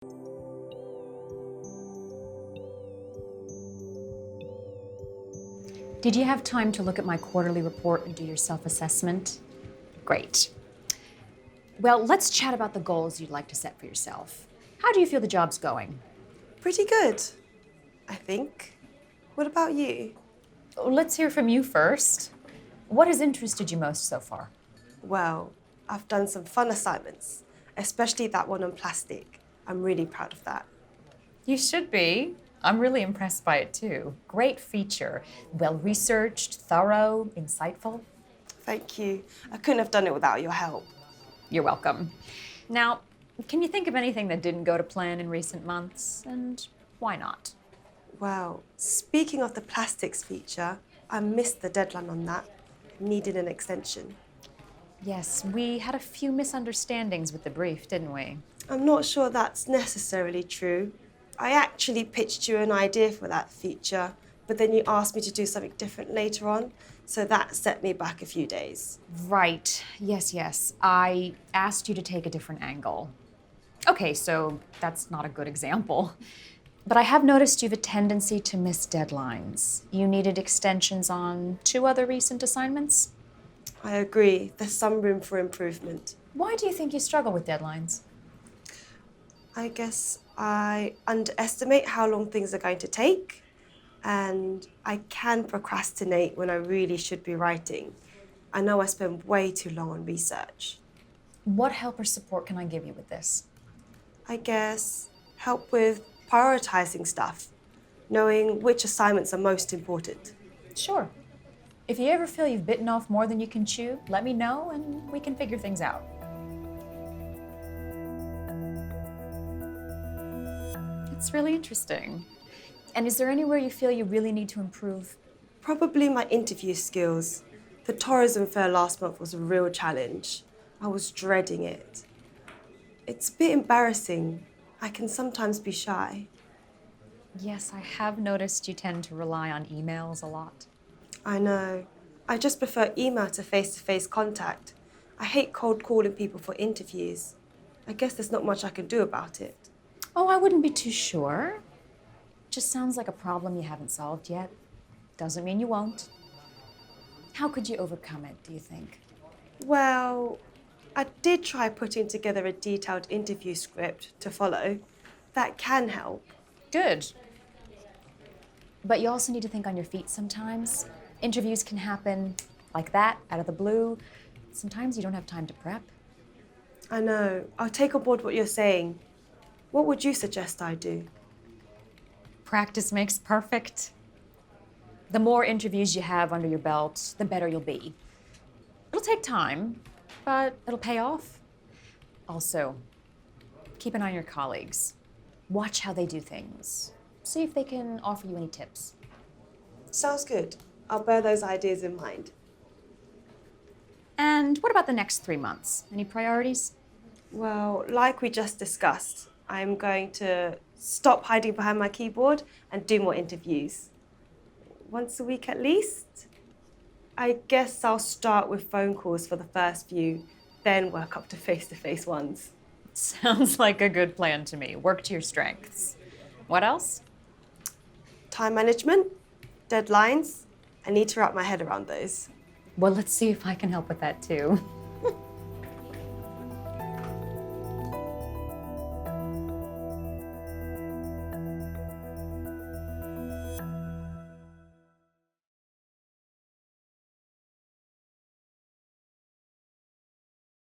Did you have time to look at my quarterly report and do your self-assessment? Great. Well, let's chat about the goals you'd like to set for yourself. How do you feel the job's going? Pretty good, I think. What about you? Let's hear from you first. What has interested you most so far? Well, I've done some fun assignments, especially that one on plastic. I'm really proud of that. You should be. I'm really impressed by it too. Great feature. Well-researched, thorough, insightful. Thank you. I couldn't have done it without your help. You're welcome. Now, can you think of anything that didn't go to plan in recent months? And why not? Well, speaking of the plastics feature, I missed the deadline on that. Needed an extension. Yes, we had a few misunderstandings with the brief, didn't we? I'm not sure that's necessarily true. I actually pitched you an idea for that feature, but then you asked me to do something different later on, so that set me back a few days. Right. Yes. I asked you to take a different angle. Okay, so that's not a good example. But I have noticed you have a tendency to miss deadlines. You needed extensions on 2 other recent assignments? I agree, there's some room for improvement. Why do you think you struggle with deadlines? I guess I underestimate how long things are going to take, and I can procrastinate when I really should be writing. I know I spend way too long on research. What help or support can I give you with this? I guess help with prioritizing stuff, knowing which assignments are most important. Sure. If you ever feel you've bitten off more than you can chew, let me know and we can figure things out. It's really interesting. And is there anywhere you feel you really need to improve? Probably my interview skills. The tourism fair last month was a real challenge. I was dreading it. It's a bit embarrassing. I can sometimes be shy. Yes, I have noticed you tend to rely on emails a lot. I know. I just prefer email to face-to-face contact. I hate cold calling people for interviews. I guess there's not much I can do about it. Oh, I wouldn't be too sure. Just sounds like a problem you haven't solved yet. Doesn't mean you won't. How could you overcome it, do you think? Well, I did try putting together a detailed interview script to follow. That can help. Good. But you also need to think on your feet sometimes. Interviews can happen like that, out of the blue. Sometimes you don't have time to prep. I know. I'll take on board what you're saying. What would you suggest I do? Practice makes perfect. The more interviews you have under your belt, the better you'll be. It'll take time, but it'll pay off. Also, keep an eye on your colleagues. Watch how they do things. See if they can offer you any tips. Sounds good. I'll bear those ideas in mind. And what about the next 3 months? Any priorities? Well, like we just discussed, I'm going to stop hiding behind my keyboard and do more interviews. Once a week at least. I guess I'll start with phone calls for the first few, then work up to face-to-face ones. Sounds like a good plan to me. Work to your strengths. What else? Time management, deadlines. I need to wrap my head around those. Well, let's see if I can help with that too.